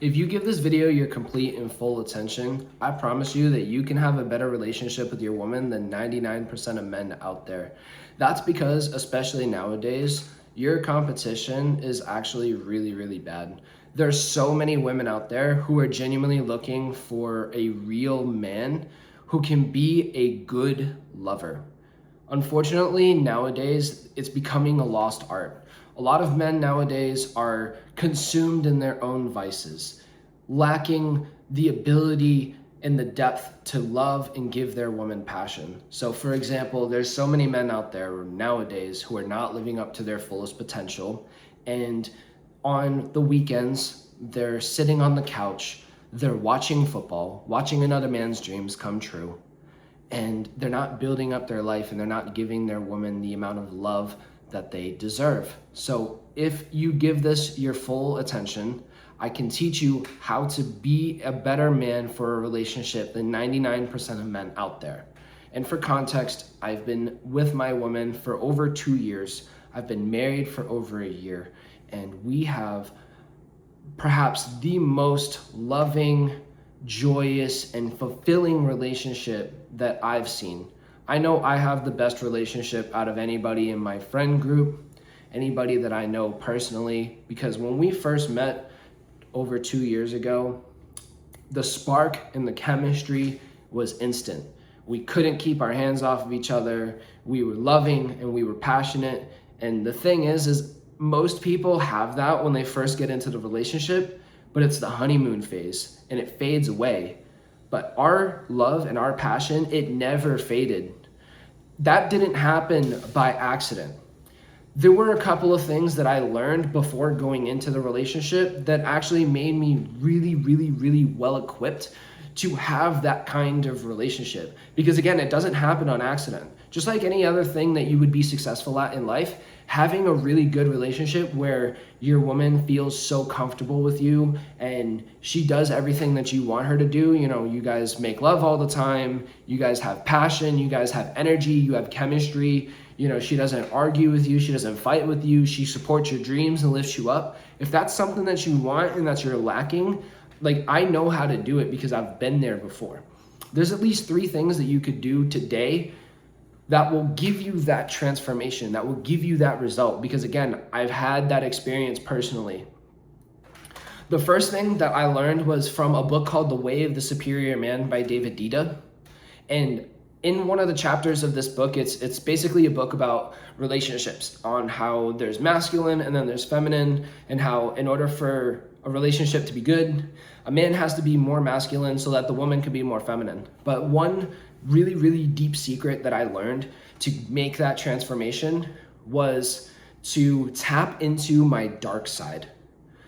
If you give this video your complete and full attention, I promise you that you can have a better relationship with your woman than 99% of men out there. That's because, especially nowadays, your competition is actually really, really bad. There's so many women out there who are genuinely looking for a real man who can be a good lover. Unfortunately, nowadays, it's becoming a lost art. A lot of men nowadays are consumed in their own vices, lacking the ability and the depth to love and give their woman passion. So, for example, there's so many men out there nowadays who are not living up to their fullest potential. And on the weekends, they're sitting on the couch, they're watching football, watching another man's dreams come true, and they're not building up their life and they're not giving their woman the amount of love that they deserve. So if you give this your full attention, I can teach you how to be a better man for a relationship than 99% of men out there. And for context, I've been with my woman for over 2 years. I've been married for over a year, and we have perhaps the most loving, joyous, and fulfilling relationship that I've seen. I know I have the best relationship out of anybody in my friend group, anybody that I know personally, because when we first met over 2 years ago, the spark and the chemistry was instant. We couldn't keep our hands off of each other. We were loving and we were passionate. And the thing is most people have that when they first get into the relationship, but it's the honeymoon phase and it fades away. But our love and our passion, it never faded. That didn't happen by accident. There were a couple of things that I learned before going into the relationship that actually made me really, really, really well equipped to have that kind of relationship. Because again, it doesn't happen on accident. Just like any other thing that you would be successful at in life, having a really good relationship where your woman feels so comfortable with you and she does everything that you want her to do. You know, you guys make love all the time, you guys have passion, you guys have energy, you have chemistry. You know, she doesn't argue with you, she doesn't fight with you, she supports your dreams and lifts you up. If that's something that you want and that you're lacking, like, I know how to do it because I've been there before. There's at least 3 things that you could do today that will give you that transformation, that will give you that result. Because again, I've had that experience personally. The first thing that I learned was from a book called The Way of the Superior Man by David Deida. And in one of the chapters of this book, it's basically a book about relationships, on how there's masculine and then there's feminine, and how in order for a relationship to be good, a man has to be more masculine so that the woman can be more feminine. But one really, really deep secret that I learned to make that transformation was to tap into my dark side.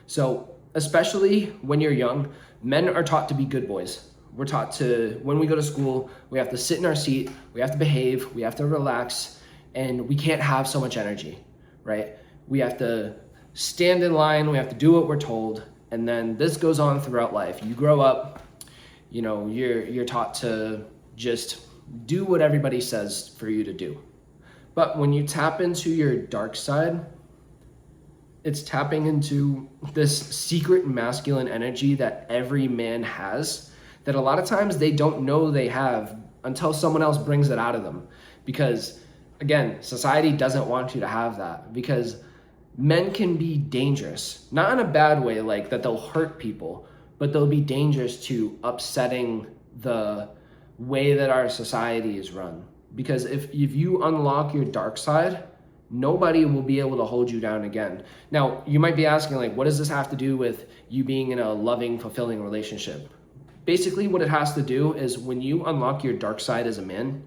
So especially when you're young, men are taught to be good boys. We're taught to, when we go to school, we have to sit in our seat, we have to behave, we have to relax, and we can't have so much energy, right? We have to stand in line, we have to do what we're told, and then this goes on throughout life. You grow up, you know, you're taught to just do what everybody says for you to do. But when you tap into your dark side, it's tapping into this secret masculine energy that every man has, that a lot of times they don't know they have until someone else brings it out of them. Because again, society doesn't want you to have that, because men can be dangerous, not in a bad way, like that they'll hurt people, but they'll be dangerous to upsetting the way that our society is run. Because if you unlock your dark side, nobody will be able to hold you down again. Now, you might be asking, like, what does this have to do with you being in a loving, fulfilling relationship? Basically, what it has to do is when you unlock your dark side as a man,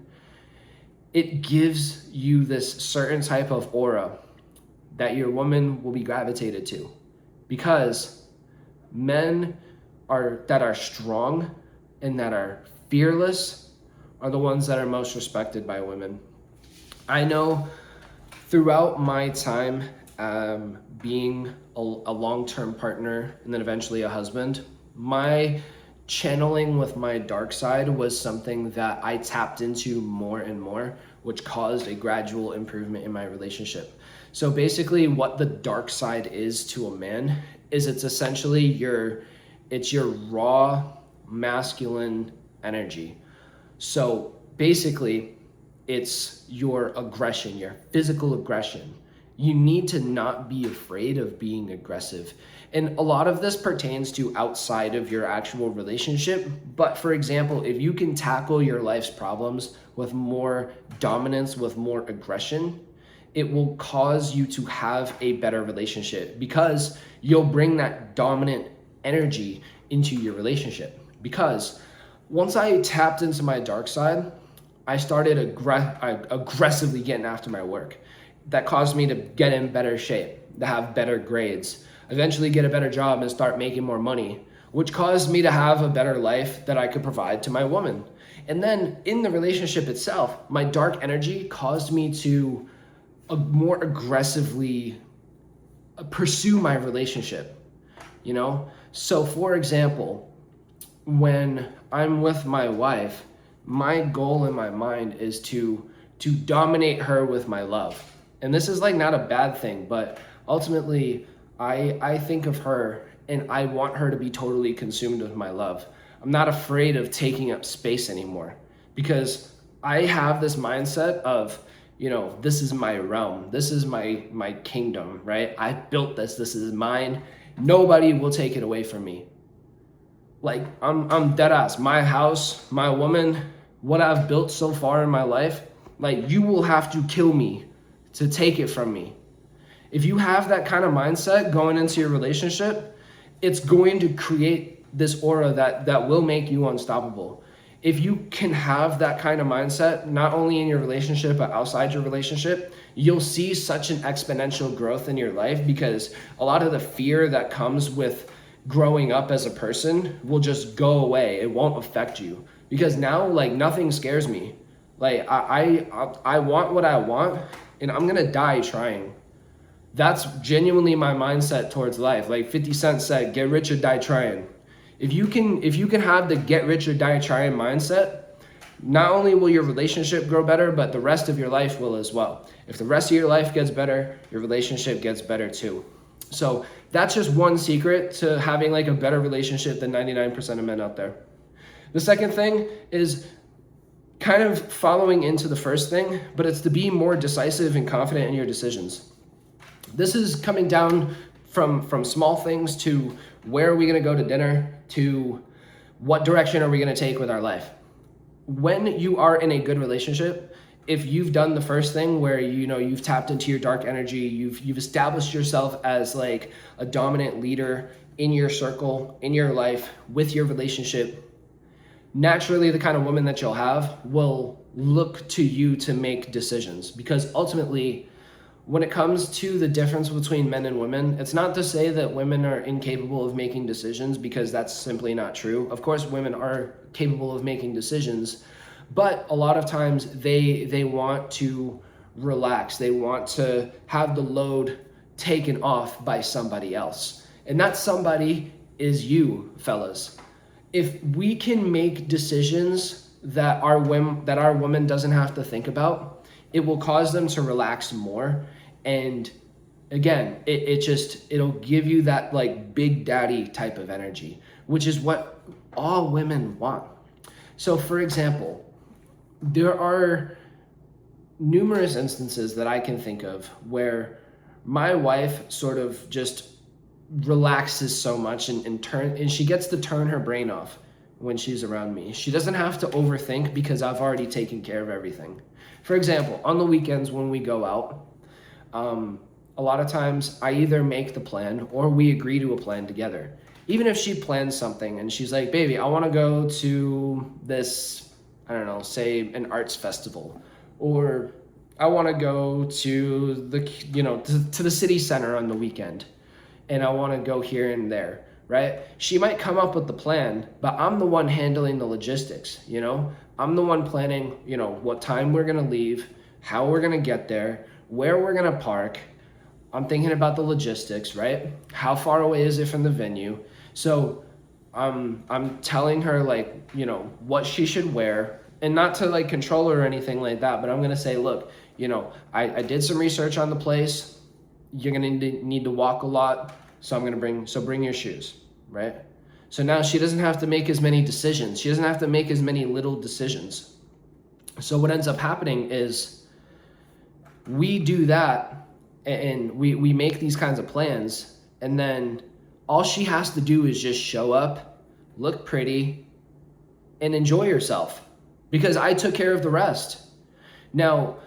it gives you this certain type of aura that your woman will be gravitated to. Because men that are strong and that are fearless are the ones that are most respected by women. I know throughout my time being a long-term partner and then eventually a husband, my channeling with my dark side was something that I tapped into more and more, which caused a gradual improvement in my relationship. So basically what the dark side is to a man is it's essentially your It's your raw masculine energy. So basically, it's your aggression, your physical aggression. You need to not be afraid of being aggressive. And a lot of this pertains to outside of your actual relationship. But for example, if you can tackle your life's problems with more dominance, with more aggression, it will cause you to have a better relationship because you'll bring that dominant energy into your relationship. Because once I tapped into my dark side, I started aggressively getting after my work. That caused me to get in better shape, to have better grades, eventually get a better job and start making more money, which caused me to have a better life that I could provide to my woman. And then in the relationship itself, my dark energy caused me to more aggressively pursue my relationship, you know? So for example, when I'm with my wife, my goal in my mind is to dominate her with my love. And this is like not a bad thing, but ultimately I think of her and I want her to be totally consumed with my love. I'm not afraid of taking up space anymore because I have this mindset of, you know, this is my realm. This is my kingdom, right? I built this. This is mine. Nobody will take it away from me. Like I'm dead ass. My house, my woman, what I've built so far in my life, like you will have to kill me to take it from me. If you have that kind of mindset going into your relationship, it's going to create this aura that will make you unstoppable. If you can have that kind of mindset, not only in your relationship, but outside your relationship, you'll see such an exponential growth in your life because a lot of the fear that comes with growing up as a person will just go away. It won't affect you because now like nothing scares me. Like I want what I want and I'm gonna die trying. That's genuinely my mindset towards life. Like 50 Cent said, get rich or die trying. If you can have the get rich or die trying mindset, not only will your relationship grow better, but the rest of your life will as well. If the rest of your life gets better, your relationship gets better too. So that's just one secret to having like a better relationship than 99% of men out there. The second thing is kind of following into the first thing, but it's to be more decisive and confident in your decisions. This is coming down from small things to where are we going to go to dinner to what direction are we going to take with our life. When you are in a good relationship, if you've done the first thing where you've tapped into your dark energy, you've established yourself as like a dominant leader in your circle, in your life, with your relationship, naturally the kind of woman that you'll have will look to you to make decisions because ultimately when it comes to the difference between men and women, it's not to say that women are incapable of making decisions because that's simply not true. Of course, women are capable of making decisions, but a lot of times they want to relax. They want to have the load taken off by somebody else. And that somebody is you, fellas. If we can make decisions that our woman doesn't have to think about, it will cause them to relax more. And again, it'll give you that like big daddy type of energy, which is what all women want. So for example, there are numerous instances that I can think of where my wife sort of just relaxes so much and she gets to turn her brain off when she's around me. She doesn't have to overthink because I've already taken care of everything. For example, on the weekends when we go out, a lot of times I either make the plan or we agree to a plan together. Even if she plans something and she's like, baby, I want to go to this, I don't know, say an arts festival, or I want to go to to the city center on the weekend and I want to go here and there, right? She might come up with the plan, but I'm the one handling the logistics, I'm the one planning, what time we're going to leave, how we're going to get there, where we're going to park. I'm thinking about the logistics, right? How far away is it from the venue? So I'm telling her like, what she should wear, and not to like control her or anything like that, but I'm going to say, look, I did some research on the place. You're going to need to walk a lot. So bring your shoes, right? So now she doesn't have to make as many decisions. She doesn't have to make as many little decisions. So what ends up happening is we do that, and we make these kinds of plans, and then all she has to do is just show up, look pretty, and enjoy herself, because I took care of the rest. Now,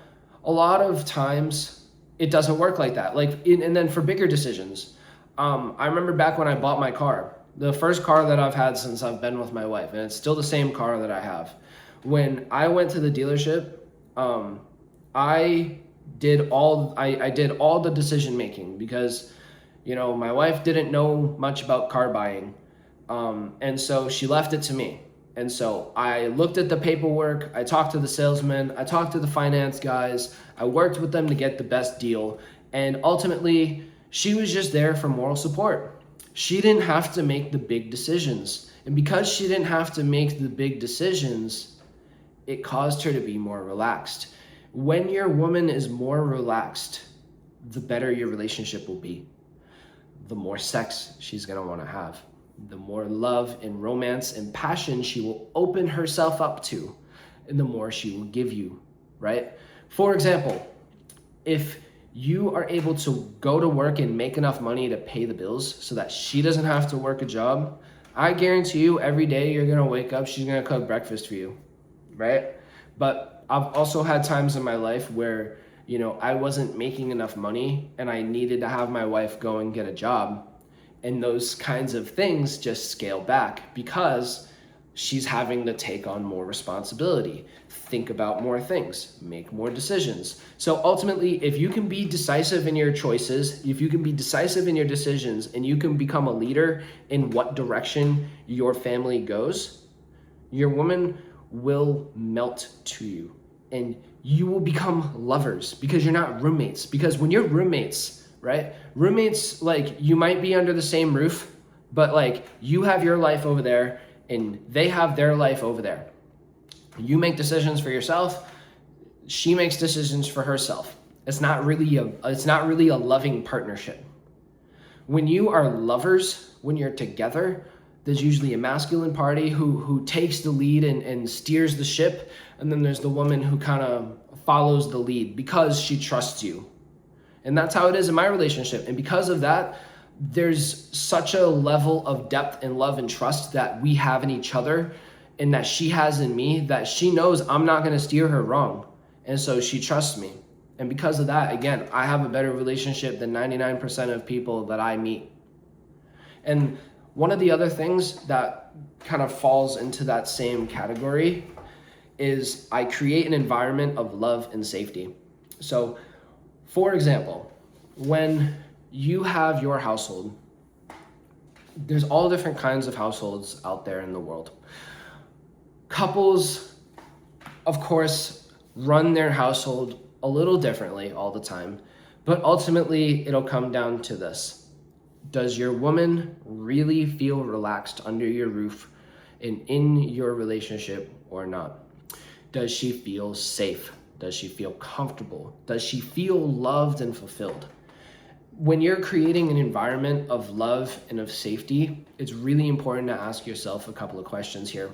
a lot of times it doesn't work like that. And then for bigger decisions, I remember back when I bought my car, the first car that I've had since I've been with my wife, and it's still the same car that I have. When I went to the dealership, I did all the decision making, because my wife didn't know much about car buying, and so she left it to me. And so I looked at the paperwork, I talked to the salesman, I talked to the finance guys, I worked with them to get the best deal, and ultimately she was just there for moral support. She didn't have to make the big decisions, and because she didn't have to make the big decisions, it caused her to be more relaxed. When your woman is more relaxed, the better your relationship will be. The more sex she's gonna wanna have. The more love and romance and passion she will open herself up to, and the more she will give you, right? For example, if you are able to go to work and make enough money to pay the bills so that she doesn't have to work a job, I guarantee you every day you're gonna wake up, she's gonna cook breakfast for you, right? But I've also had times in my life where, I wasn't making enough money and I needed to have my wife go and get a job. And those kinds of things just scale back because she's having to take on more responsibility, think about more things, make more decisions. So ultimately, if you can be decisive in your choices, if you can be decisive in your decisions, and you can become a leader in what direction your family goes, your woman will melt to you, and you will become lovers, because you're not roommates. Because when you're roommates, right? Roommates, you might be under the same roof, but you have your life over there and they have their life over there. You make decisions for yourself. She makes decisions for herself. It's not really a loving partnership. When you are lovers, when you're together, there's usually a masculine party who takes the lead and steers the ship. And then there's the woman who kind of follows the lead because she trusts you. And that's how it is in my relationship. And because of that, there's such a level of depth and love and trust that we have in each other, and that she has in me, that she knows I'm not going to steer her wrong. And so she trusts me. And because of that, again, I have a better relationship than 99% of people that I meet. And one of the other things that kind of falls into that same category is I create an environment of love and safety. So, for example, when you have your household, there's all different kinds of households out there in the world. Couples, of course, run their household a little differently all the time, but ultimately it'll come down to this. Does your woman really feel relaxed under your roof and in your relationship or not? Does she feel safe? Does she feel comfortable? Does she feel loved and fulfilled? When you're creating an environment of love and of safety, it's really important to ask yourself a couple of questions here.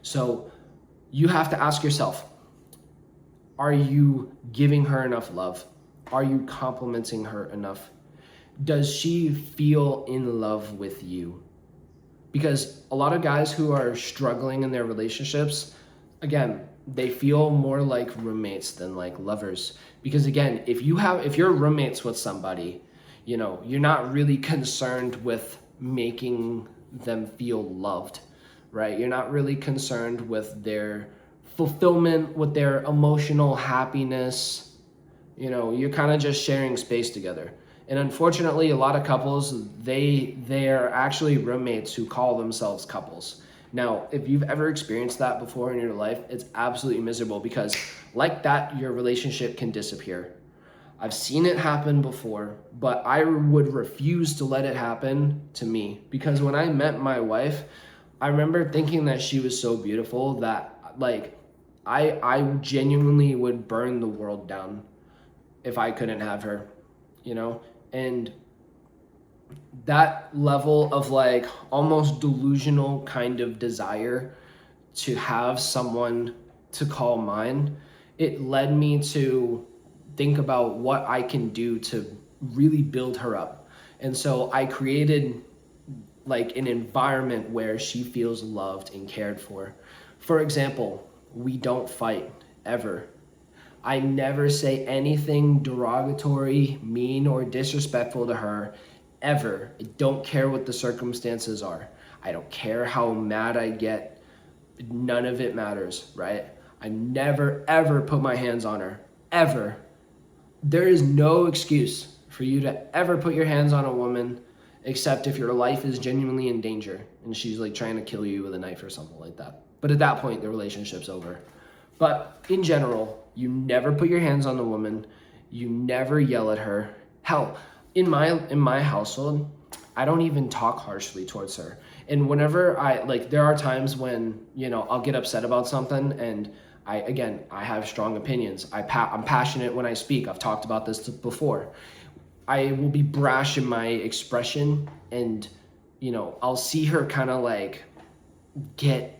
So you have to ask yourself, are you giving her enough love? Are you complimenting her enough? Does she feel in love with you? Because a lot of guys who are struggling in their relationships, again, they feel more like roommates than like lovers. Because again, if you're roommates with somebody, you're not really concerned with making them feel loved, right? You're not really concerned with their fulfillment, with their emotional happiness. You're kind of just sharing space together. And unfortunately, a lot of couples, they're actually roommates who call themselves couples. Now, if you've ever experienced that before in your life, it's absolutely miserable, because like that, your relationship can disappear. I've seen it happen before, but I would refuse to let it happen to me, because when I met my wife, I remember thinking that she was so beautiful that I genuinely would burn the world down if I couldn't have her, and that level of like almost delusional kind of desire to have someone to call mine, it led me to think about what I can do to really build her up. And so I created like an environment where she feels loved and cared for. For example, we don't fight ever. I never say anything derogatory, mean, or disrespectful to her ever. I don't care what the circumstances are. I don't care how mad I get. None of it matters, right? I never ever put my hands on her, ever. There is no excuse for you to ever put your hands on a woman except if your life is genuinely in danger and she's like trying to kill you with a knife or something like that. But at that point, the relationship's over. But in general, you never put your hands on the woman. You never yell at her. Hell, in my household, I don't even talk harshly towards her. And whenever there are times when, I'll get upset about something and I have strong opinions. I'm passionate when I speak. I've talked about this before. I will be brash in my expression and, I'll see her kind of like get,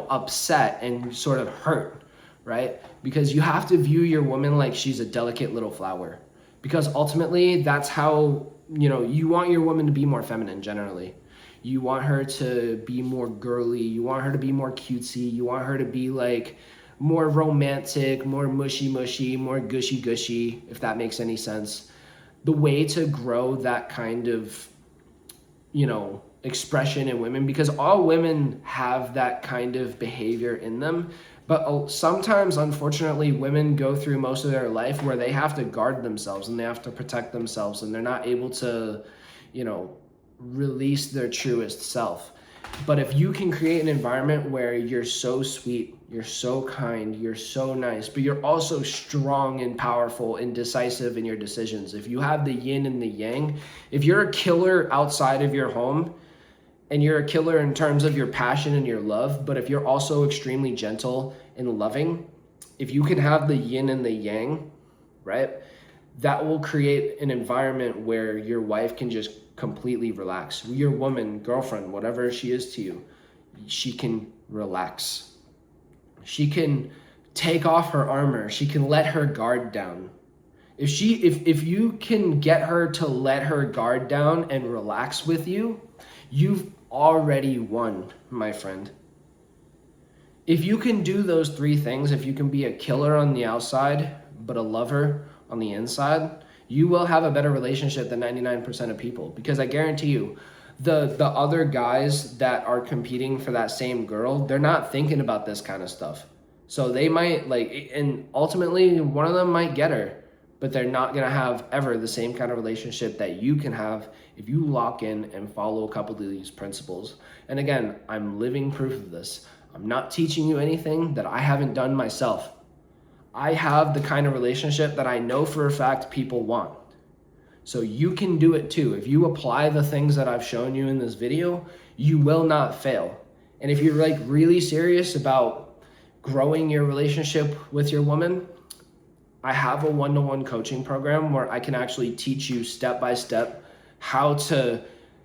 upset and sort of hurt, right? Because you have to view your woman like she's a delicate little flower. Because ultimately that's how, you want your woman to be more feminine generally. You want her to be more girly. You want her to be more cutesy. You want her to be like more romantic, more mushy, more gushy, if that makes any sense. The way to grow that kind of, expression in women, because all women have that kind of behavior in them. But sometimes, unfortunately, women go through most of their life where they have to guard themselves and they have to protect themselves and they're not able to, release their truest self. But if you can create an environment where you're so sweet, you're so kind, you're so nice, but you're also strong and powerful and decisive in your decisions. If you have the yin and the yang, if you're a killer outside of your home and you're a killer in terms of your passion and your love, but if you're also extremely gentle and loving, if you can have the yin and the yang, right, that will create an environment where your wife can just completely relax. Your woman, girlfriend, whatever she is to you, she can relax. She can take off her armor. She can let her guard down. If you can get her to let her guard down and relax with you, you've already won, my friend. If you can do those three things, if you can be a killer on the outside, but a lover on the inside, you will have a better relationship than 99% of people. Because I guarantee you, the other guys that are competing for that same girl, they're not thinking about this kind of stuff. So they might and ultimately one of them might get her, but they're not gonna have ever the same kind of relationship that you can have if you lock in and follow a couple of these principles. And again, I'm living proof of this. I'm not teaching you anything that I haven't done myself. I have the kind of relationship that I know for a fact people want. So you can do it too. If you apply the things that I've shown you in this video, you will not fail. And if you're really serious about growing your relationship with your woman, I have a one-to-one coaching program where I can actually teach you step by step how to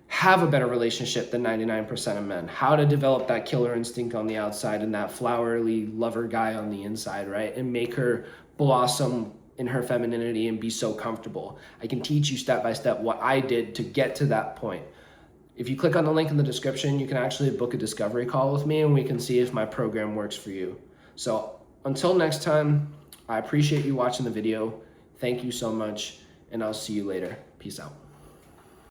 have a better relationship than 99% of men, how to develop that killer instinct on the outside and that flowery lover guy on the inside, right? And make her blossom in her femininity and be so comfortable. I can teach you step by step what I did to get to that point. If you click on the link in the description, you can actually book a discovery call with me and we can see if my program works for you. So until next time, I appreciate you watching the video. Thank you so much, and I'll see you later. Peace out.